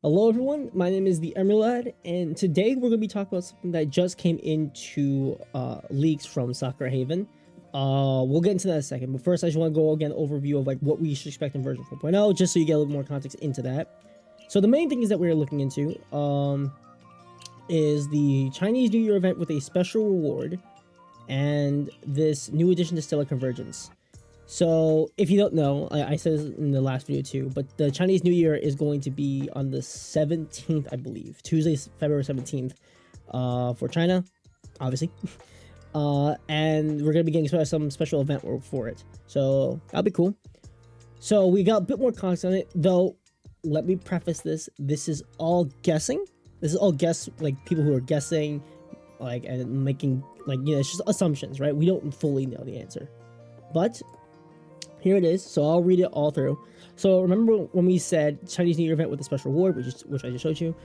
Hello everyone, my name is the Emerald, and today we're going to be talking about something that just came into leaks from Soccer Haven. We'll get into that in a second, but first I just want to go again overview of like what we should expect in version 4.0, just so you get a little more context into that. So the main thing is that we're looking into is the Chinese New Year event with a special reward and this new addition to Stellar Convergence. So, if you don't know, I said this in the last video too, but the Chinese New Year is going to be on the 17th, I believe. Tuesday, February 17th, for China, obviously. And we're going to be getting some special event for it. So, that'll be cool. So, we got a bit more context on it, though. Let me preface this. This is all guessing. This is all like, people who are guessing, like, and making, like, you know, it's just assumptions, right? We don't fully know the answer. But here it is, so I'll read it all through. So remember when we said Chinese New Year event with a special reward, which I just showed you?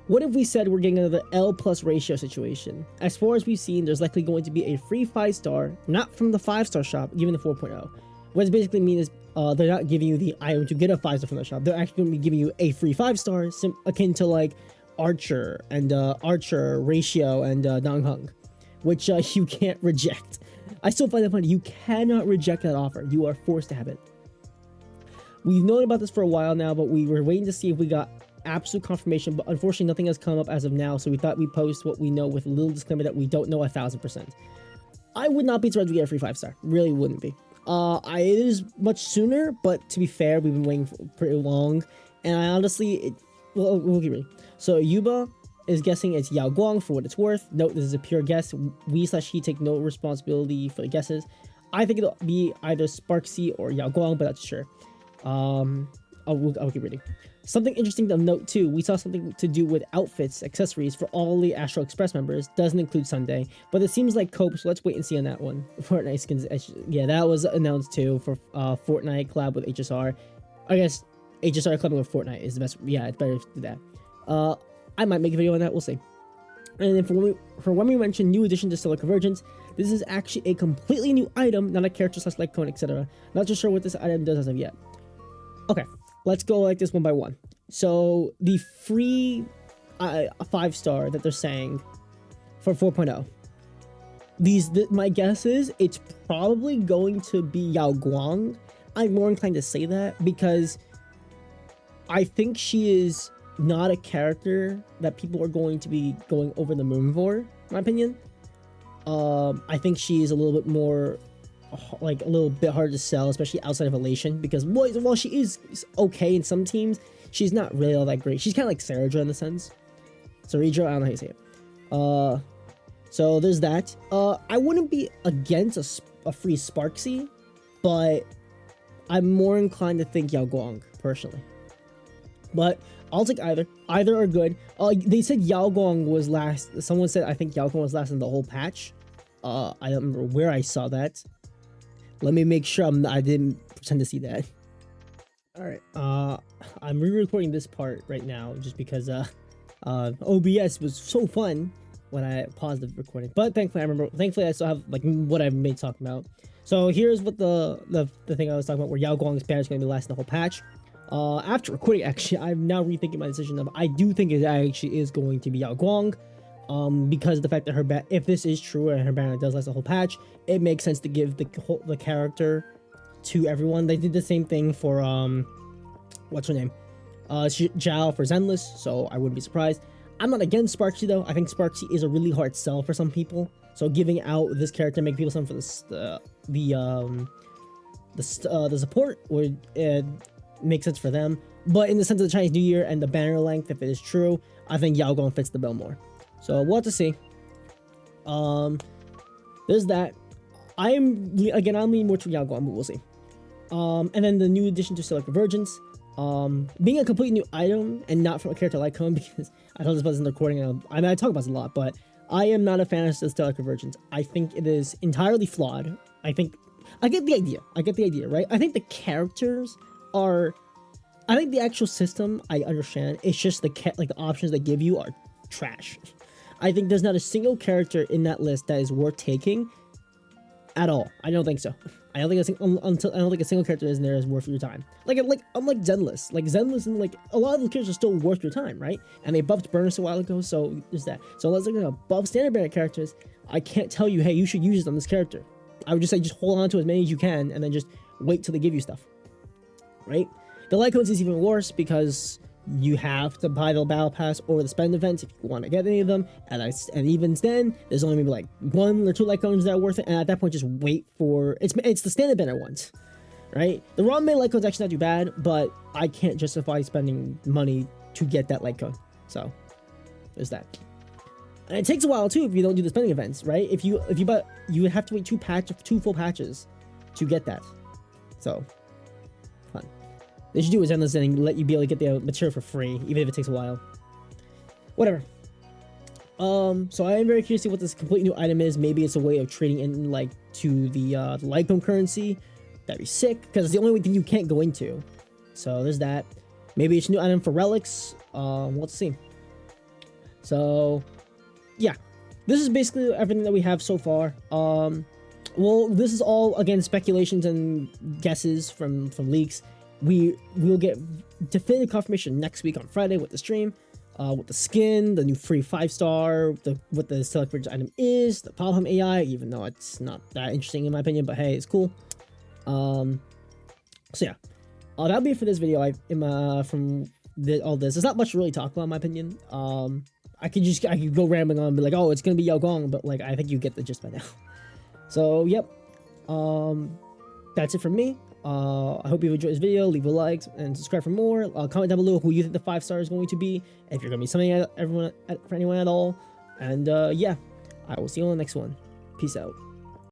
What if we said we're getting another L plus ratio situation? As far as we've seen, there's likely going to be a free 5-star, not from the 5-star shop, given the 4.0. What it basically means is they're not giving you the item to get a 5-star from the shop. They're actually going to be giving you a free 5-star, akin to like Archer and Archer, Ratio, and Dong Hung, which you can't reject. I still find it funny. You cannot reject that offer. You are forced to have it. We've known about this for a while now, but we were waiting to see if we got absolute confirmation, but unfortunately nothing has come up as of now, so we thought we'd post what we know with a little disclaimer that we don't know 1000%. I would not be surprised to get a free 5-star. Really wouldn't be. It is much sooner, but to be fair, we've been waiting for pretty long, and I honestly, we'll keep reading. So Yuba is guessing it's Yao Guang for what it's worth. Note, this is a pure guess. We/he take no responsibility for the guesses. I think it'll be either Sparxie or Yao Guang, but that's sure. I'll keep reading. Something interesting to note too, we saw something to do with outfits, accessories for all the Astral Express members. Doesn't include Sunday, but it seems like cope, so let's wait and see on that one. Fortnite skins, yeah, that was announced too for Fortnite collab with HSR. I guess HSR collabing with Fortnite is the best. Yeah, it's better to do that. I might make a video on that, we'll see. And then for when we mentioned new addition to Stellar Convergence, this is actually a completely new item, not a character / like cone, etc. Not too sure what this item does as of yet. Okay, let's go like this one by one. So the free 5-star that they're saying for 4.0. My guess is it's probably going to be Yao Guang. I'm more inclined to say that because I think she is not a character that people are going to be going over the moon for, in my opinion. I think she is a little bit more, like, a little bit hard to sell, especially outside of Elation, because while she is okay in some teams, she's not really all that great. She's kind of like Sarah in the sense. Sarah, I don't know how you say it. So there's that. I wouldn't be against a free Sparxie, but I'm more inclined to think Yao Guang, personally. But I'll take either. Either are good. They said Yao Guang was last. Someone said I think Yao Guang was last in the whole patch. I don't remember where I saw that. Let me make sure I didn't pretend to see that. All right. I'm re-recording this part right now just because OBS was so fun when I paused the recording. But thankfully I remember. Thankfully I still have like what I've been talking about. So here's what the thing I was talking about, where Yao Guang's parents going to be last in the whole patch. After recording, actually, I'm now rethinking my decision of I do think it actually is going to be Yao Guang, because of the fact that if this is true and her banner does last the whole patch, it makes sense to give the character to everyone. They did the same thing for what's her name, Zhao for Zenless, so I wouldn't be surprised. I'm not against Sparxie though. I think Sparxie is a really hard sell for some people, so giving out this character make people something for the support would make sense for them. But in the sense of the Chinese New Year and the banner length, if it is true, I think Yao Guang fits the bill more. So we'll have to see. There's that. I'm leaning more to Yao Guang, but we'll see. And then the new addition to Stellar Convergence, being a completely new item and not from a character like Cone, because I told this about this in the recording. I mean, I talk about this a lot, but I am not a fan of Stellar Convergence. I think it is entirely flawed. I get the idea, right? I think the characters I think the actual system I understand. It's just the options they give you are trash. I think there's not a single character in that list that is worth taking at all. I don't think so. I don't think until I don't think a single character in there is worth your time. Like unlike Zenless, like Zenless and like a lot of the characters are still worth your time, right? And they buffed Burnus a while ago, so there's that. So unless they're gonna buff standard bearer characters, I can't tell you, hey, you should use it on this character. I would just say just hold on to as many as you can, and then just wait till they give you stuff, right? The light codes is even worse because you have to buy the battle pass or the spend events if you want to get any of them, and even then there's only maybe like 1 or 2 light codes that are worth it, and at that point just wait for it's the standard banner ones, right? The raw main light code's actually not too bad, but I can't justify spending money to get that light code, so there's that. And it takes a while too if you don't do the spending events, right? If you buy, you would have to wait 2 full patches to get that, so fun. They should do is endless and let you be able to get the material for free, even if it takes a while. Whatever. So I am very curious to see what this complete new item is. Maybe it's a way of trading in like to the Lycone currency. That'd be sick, because it's the only thing you can't go into. So there's that. Maybe it's a new item for relics. Let's see. So yeah, this is basically everything that we have so far. Well, this is all again speculations and guesses from leaks. We'll get definitive confirmation next week on Friday with the stream, with the skin, the new free 5-star, what the select purchase item is, the Palham AI, even though it's not that interesting in my opinion, but hey, it's cool. So yeah, that'll be it for this video. All this. There's not much to really talk about in my opinion. I could go rambling on and be like, oh, it's gonna be Yao Guang, but like I think you get the gist by now. So yep, that's it from me. I hope you enjoyed this video. Leave a like and subscribe for more. Comment down below who you think the 5-star is going to be, if you're gonna be something for anyone at all. And yeah, I will see you on the next one. Peace out.